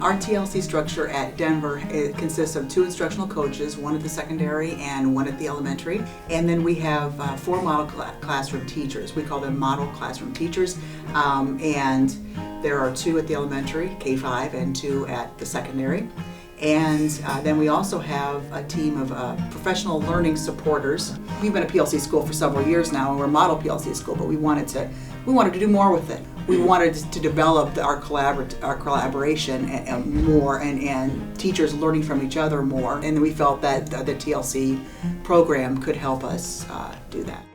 Our TLC structure at Denver consists of 2 instructional coaches, one at the secondary and one at the elementary. And then we have 4 model classroom teachers. We call them model classroom teachers. And there are 2 at the elementary, K-5, and 2 at the secondary. And then we also have a team of professional learning supporters. We've been a PLC school for several years now, and we're a model PLC school, but we wanted to do more with it. We wanted to develop our collaboration and more, and teachers learning from each other more. And we felt that the TLC program could help us do that.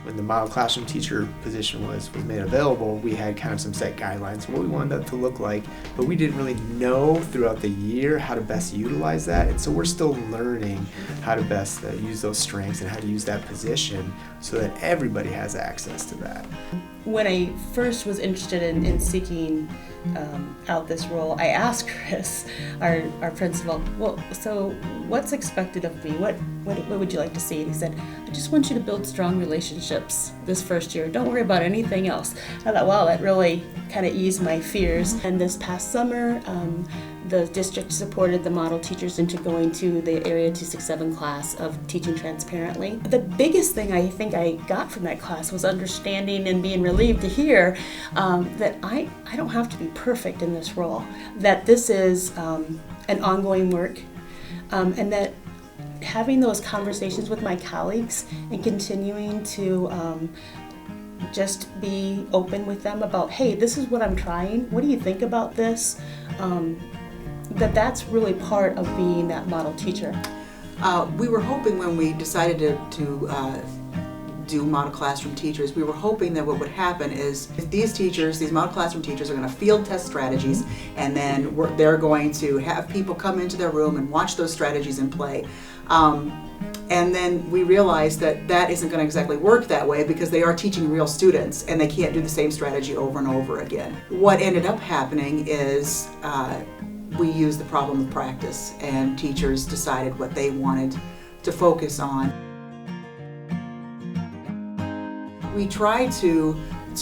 When the model classroom teacher position was made available, we had kind of some set guidelines what we wanted that to look like, but we didn't really know throughout the year how to best utilize that, and so we're still learning how to best use those strengths and how to use that position so that everybody has access to that. When I first was interested in seeking out this role, I asked Chris, our principal, well, so what's expected of me? What would you like to see? And he said, I just want you to build strong relationships this first year. Don't worry about anything else. I thought, wow, that really kind of eased my fears. And this past summer, the district supported the model teachers into going to the Area 267 class of Teaching Transparently. The biggest thing I think I got from that class was understanding and being relieved to hear that I don't have to be perfect in this role, that this is an ongoing work, and that having those conversations with my colleagues and continuing to just be open with them about, hey, this is what I'm trying, what do you think about this? That's really part of being that model teacher. We were hoping when we decided to do model classroom teachers, we were hoping that what would happen is these model classroom teachers are going to field test strategies, and then they're going to have people come into their room and watch those strategies in play. And then we realized that isn't going to exactly work that way, because they are teaching real students and they can't do the same strategy over and over again. What ended up happening is we used the problem of practice, and teachers decided what they wanted to focus on. We try to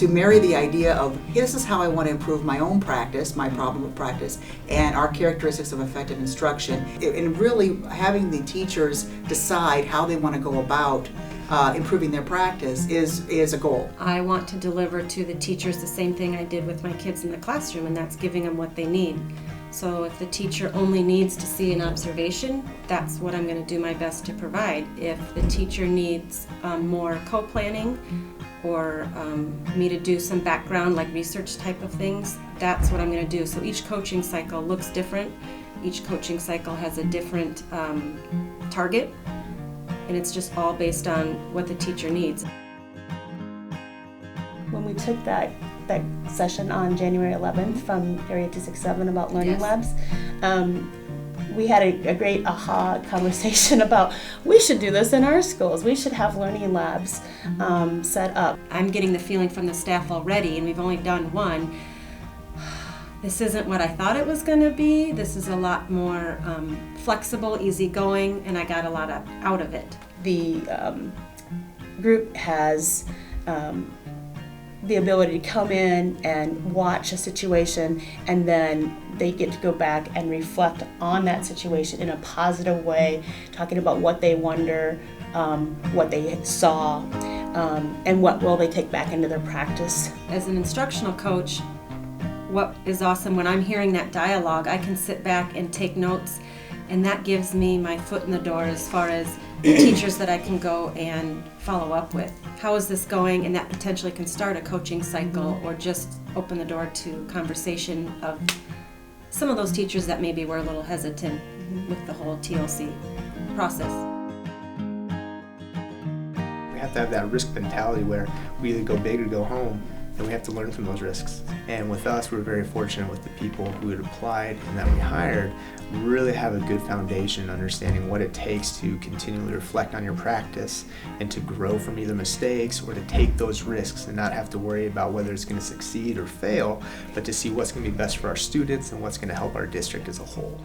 marry the idea of, hey, this is how I want to improve my own practice, my problem of practice, and our characteristics of effective instruction, and really having the teachers decide how they want to go about improving their practice is a goal. I want to deliver to the teachers the same thing I did with my kids in the classroom, and that's giving them what they need. So if the teacher only needs to see an observation, that's what I'm going to do my best to provide. If the teacher needs more co-planning or me to do some background, like research type of things, that's what I'm going to do. So each coaching cycle looks different. Each coaching cycle has a different target, and it's just all based on what the teacher needs. When we took that session on January 11th from Area 267 about learning labs, we had a great aha conversation about, we should do this in our schools. We should have learning labs set up. I'm getting the feeling from the staff already, and we've only done one. This isn't what I thought it was going to be. This is a lot more flexible, easygoing, and I got a lot out of it. The group has the ability to come in and watch a situation, and then they get to go back and reflect on that situation in a positive way, talking about what they wonder, what they saw, and what will they take back into their practice. As an instructional coach, what is awesome, when I'm hearing that dialogue, I can sit back and take notes, and that gives me my foot in the door as far as teachers that I can go and follow up with. How is this going? And that potentially can start a coaching cycle, or just open the door to conversation of some of those teachers that maybe were a little hesitant with the whole TLC process. We have to have that risk mentality where we either go big or go home, and we have to learn from those risks. And with us, we're very fortunate with the people who had applied and that we hired really have a good foundation understanding what it takes to continually reflect on your practice and to grow from either mistakes or to take those risks and not have to worry about whether it's going to succeed or fail, but to see what's going to be best for our students and what's going to help our district as a whole.